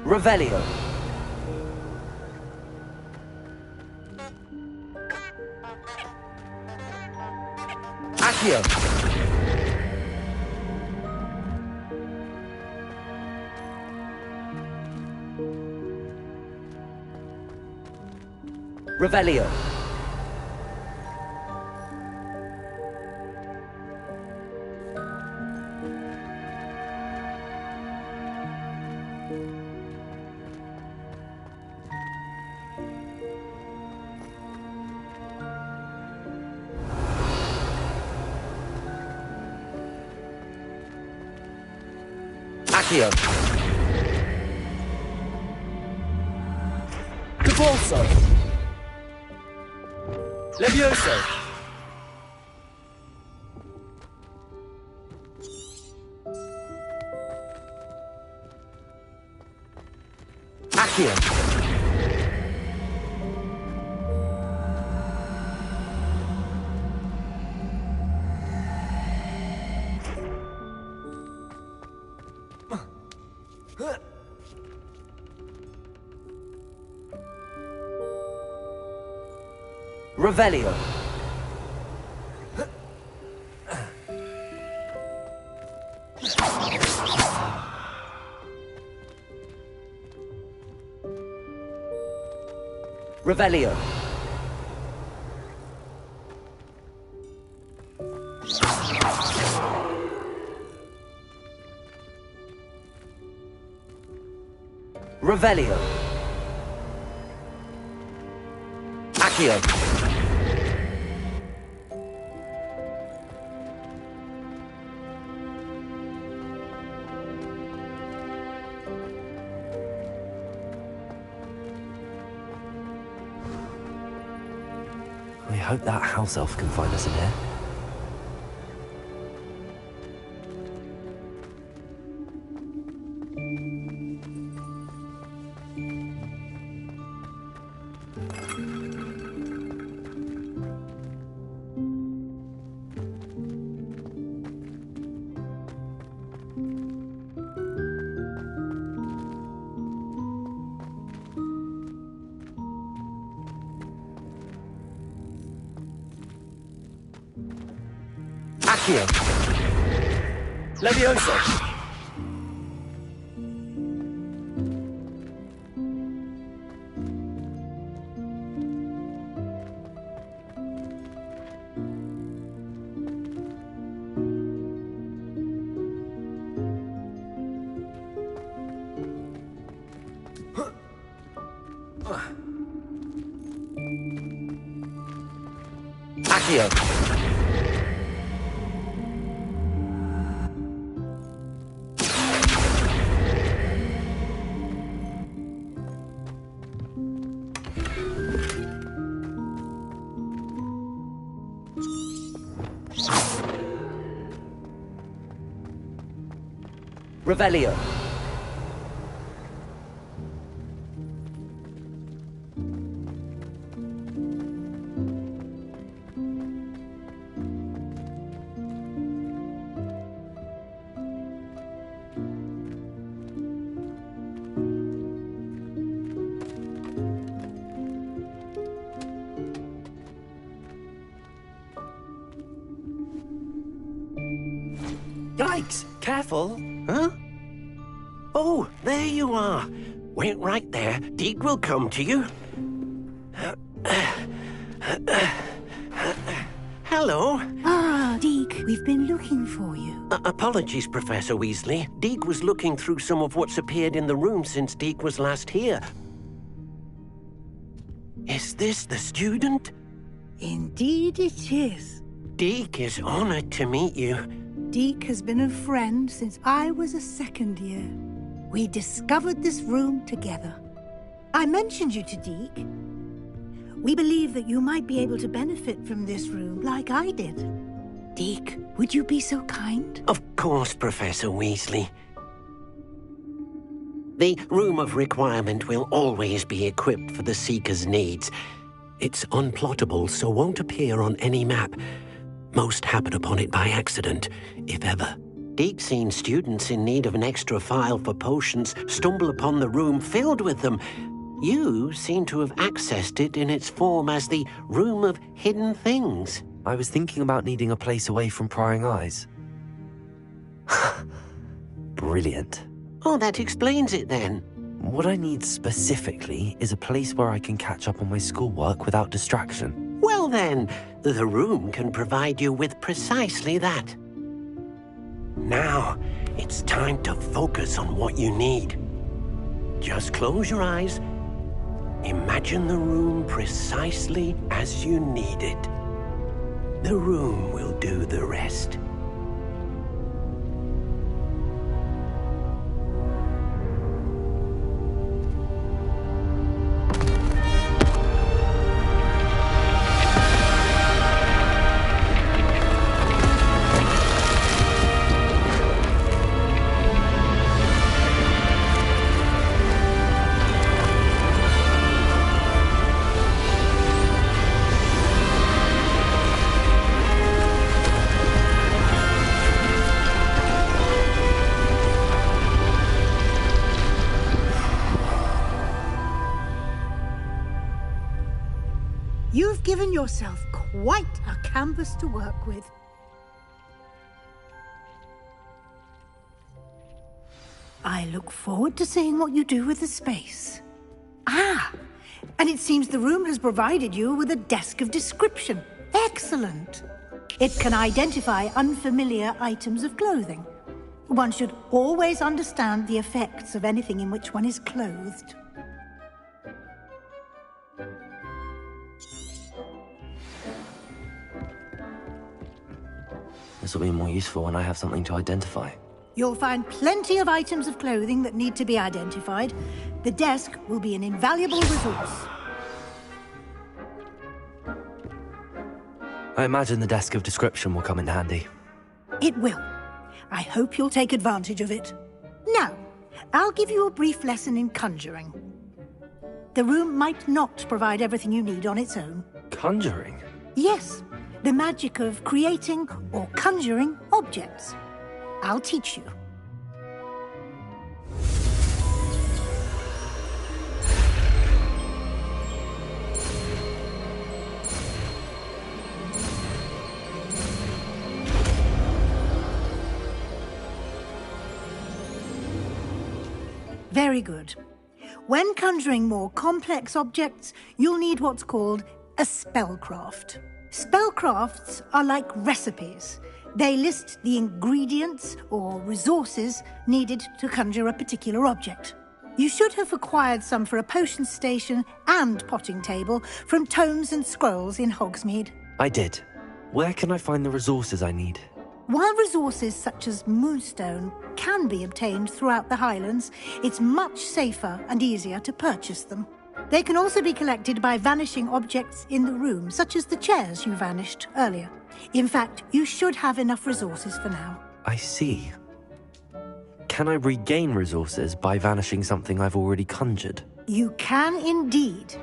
Revelio. Accio. Revelio. Accio. Capolso. Levioso. Accio. Revelio. Revelio. Revelio. Accio. I hope that house elf can find us in here. Accio. Levioso. Accio. Revelio. Yikes! Careful! Huh? Oh, there you are. Wait right there. Deek will come to you. Hello. Ah, Deek, we've been looking for you. Apologies, Professor Weasley. Deek was looking through some of what's appeared in the room since Deek was last here. Is this the student? Indeed it is. Deek is honored to meet you. Deek has been a friend since I was a second year. We discovered this room together. I mentioned you to Deek. We believe that you might be able to benefit from this room like I did. Deek, would you be so kind? Of course, Professor Weasley. The Room of Requirement will always be equipped for the Seeker's needs. It's unplottable, so won't appear on any map. Most happen upon it by accident, if ever. Deek's seen students in need of an extra file for potions stumble upon the room filled with them. You seem to have accessed it in its form as the Room of Hidden Things. I was thinking about needing a place away from prying eyes. Brilliant. Oh, that explains it then. What I need specifically is a place where I can catch up on my schoolwork without distraction. Well then, the room can provide you with precisely that. Now, it's time to focus on what you need. Just close your eyes. Imagine the room precisely as you need it. The room will do the rest. given yourself quite a canvas to work with. I look forward to seeing what you do with the space. Ah, and it seems the room has provided you with a desk of description. Excellent. It can identify unfamiliar items of clothing. One should always understand the effects of anything in which one is clothed. This will be more useful when I have something to identify. You'll find plenty of items of clothing that need to be identified. The desk will be an invaluable resource. I imagine the desk of description will come in handy. It will. I hope you'll take advantage of it. Now, I'll give you a brief lesson in conjuring. The room might not provide everything you need on its own. Conjuring? Yes, the magic of creating or conjuring objects. I'll teach you. Very good. When conjuring more complex objects, you'll need what's called a spellcraft. Spellcrafts are like recipes. They list the ingredients or resources needed to conjure a particular object. You should have acquired some for a potion station and potting table from tomes and scrolls in Hogsmeade. I did. Where can I find the resources I need? While resources such as moonstone can be obtained throughout the Highlands, it's much safer and easier to purchase them. They can also be collected by vanishing objects in the room, such as the chairs you vanished earlier. In fact, you should have enough resources for now. I see. Can I regain resources by vanishing something I've already conjured? You can indeed.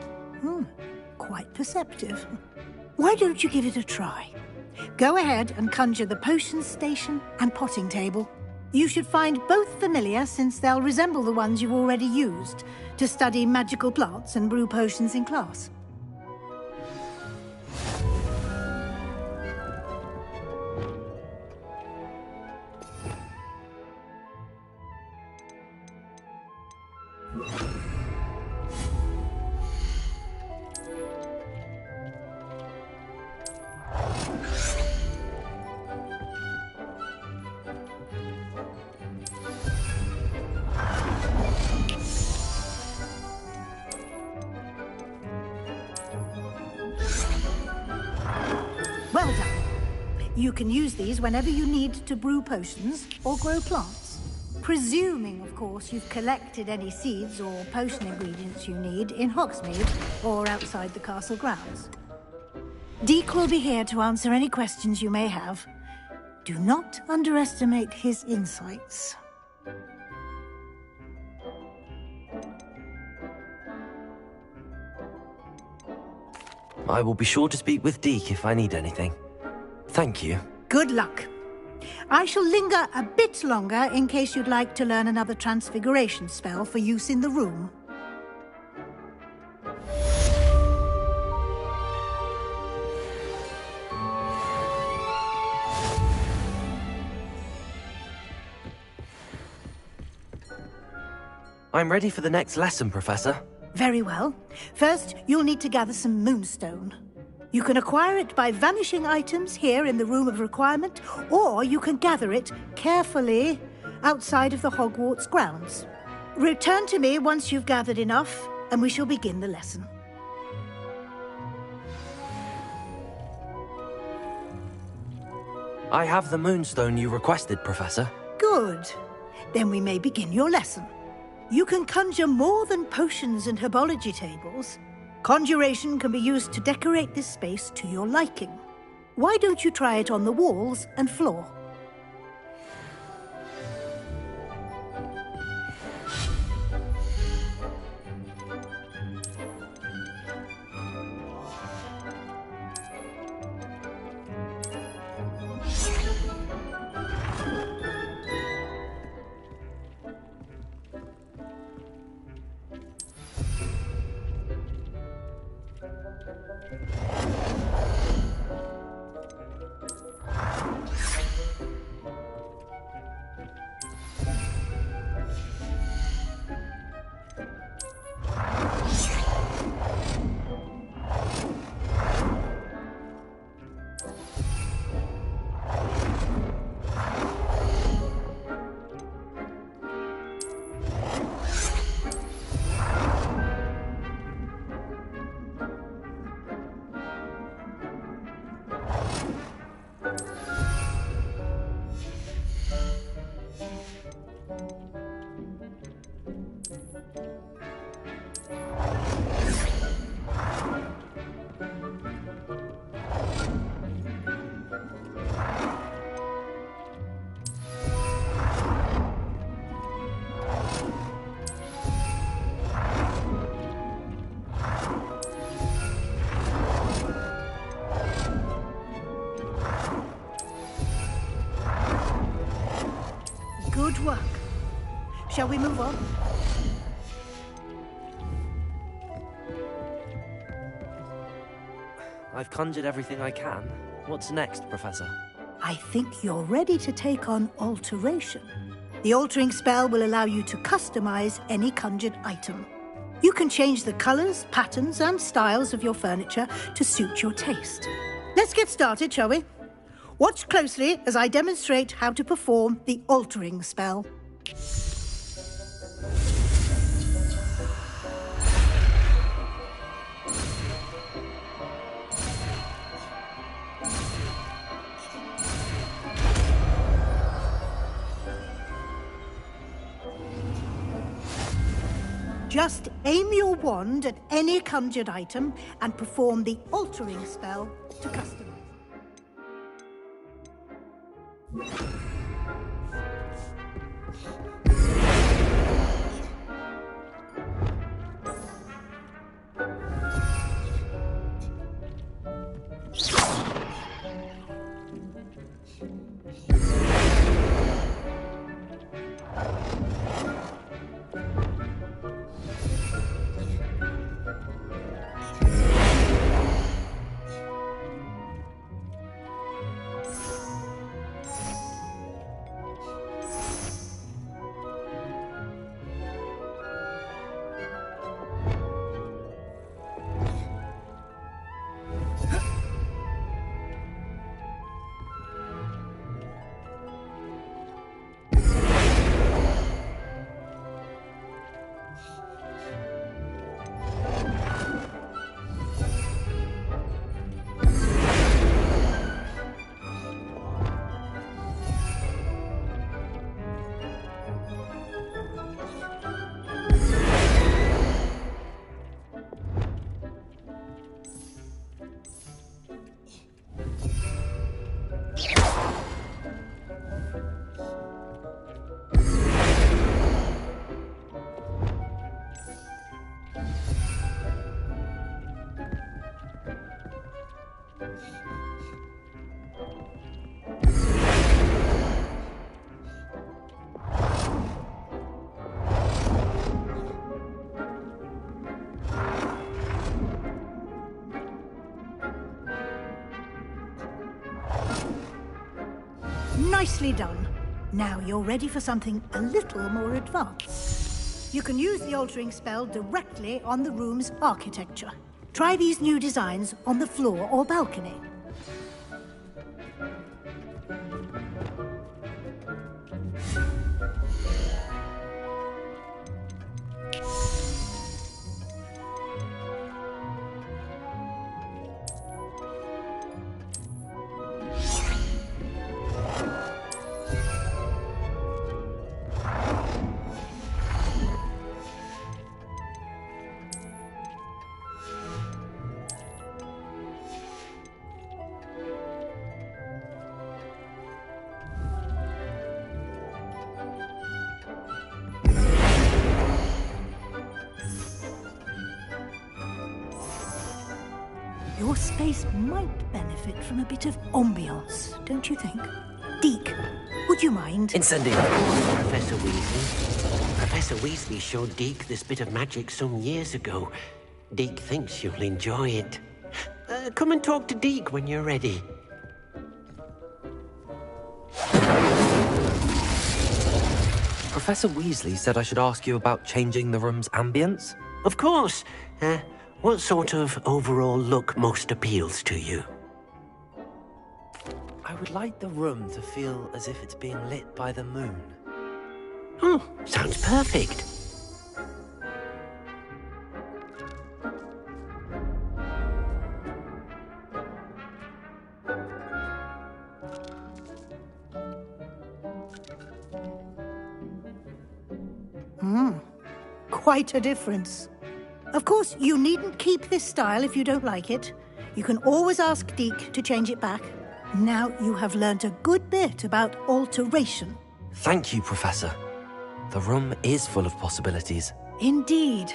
Quite perceptive. Why don't you give it a try? Go ahead and conjure the potion station and potting table. You should find both familiar, since they'll resemble the ones you've already used to study magical plants and brew potions in class. Well done. You can use these whenever you need to brew potions or grow plants. Presuming, of course, you've collected any seeds or potion ingredients you need in Hogsmeade or outside the castle grounds. Deke will be here to answer any questions you may have. Do not underestimate his insights. I will be sure to speak with Deke if I need anything. Thank you. Good luck. I shall linger a bit longer in case you'd like to learn another transfiguration spell for use in the room. I'm ready for the next lesson, Professor. Very well. First, you'll need to gather some moonstone. You can acquire it by vanishing items here in the Room of Requirement, or you can gather it carefully outside of the Hogwarts grounds. Return to me once you've gathered enough, and we shall begin the lesson. I have the moonstone you requested, Professor. Good. Then we may begin your lesson. You can conjure more than potions and herbology tables. Conjuration can be used to decorate this space to your liking. Why don't you try it on the walls and floor? Good work. Shall we move on? I've conjured everything I can. What's next, Professor? I think you're ready to take on alteration. The altering spell will allow you to customize any conjured item. You can change the colors, patterns, and styles of your furniture to suit your taste. Let's get started, shall we? Watch closely as I demonstrate how to perform the altering spell. Just aim your wand at any conjured item and perform the altering spell to customize. Nicely done. Now you're ready for something a little more advanced. You can use the altering spell directly on the room's architecture. Try these new designs on the floor or balcony. Your space might benefit from a bit of ambiance, don't you think? Deke, would you mind? Incendio. Professor Weasley. Professor Weasley showed Deke this bit of magic some years ago. Deke thinks you'll enjoy it. Come and talk to Deke when you're ready. Professor Weasley said I should ask you about changing the room's ambience? Of course. What sort of overall look most appeals to you? I would like the room to feel as if it's being lit by the moon. Oh, sounds perfect. Quite a difference. Of course, you needn't keep this style if you don't like it. You can always ask Deke to change it back. Now you have learnt a good bit about alteration. Thank you, Professor. The room is full of possibilities. Indeed.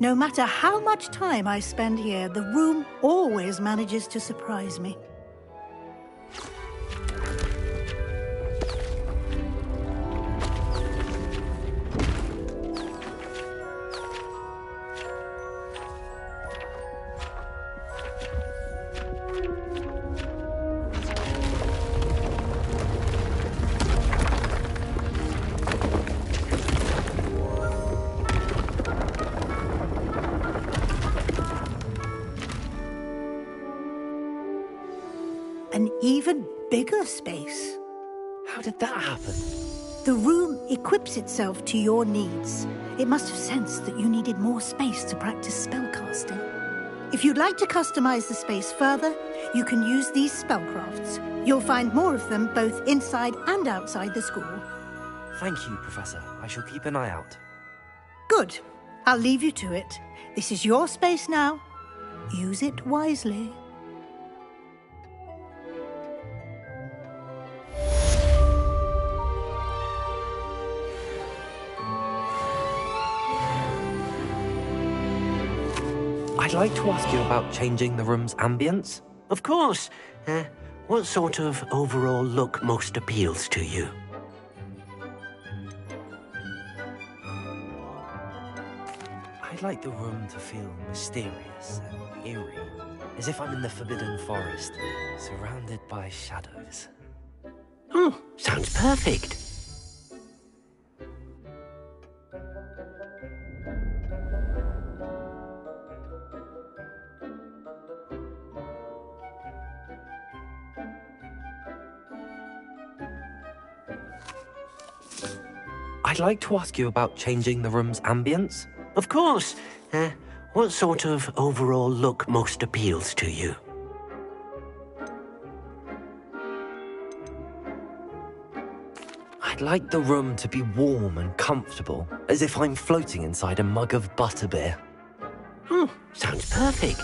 No matter how much time I spend here, the room always manages to surprise me. bigger space. How did that happen? The room equips itself to your needs. It must have sensed that you needed more space to practice spellcasting. If you'd like to customize the space further, you can use these spellcrafts. You'll find more of them both inside and outside the school. Thank you, Professor. I shall keep an eye out. Good. I'll leave you to it. This is your space now. Use it wisely. I'd like to ask you about changing the room's ambience. Of course. What sort of overall look most appeals to you? I'd like the room to feel mysterious and eerie, as if I'm in the Forbidden Forest, surrounded by shadows. Oh, sounds perfect. I'd like to ask you about changing the room's ambience. Of course. What sort of overall look most appeals to you? I'd like the room to be warm and comfortable, as if I'm floating inside a mug of butterbeer. Oh, sounds perfect.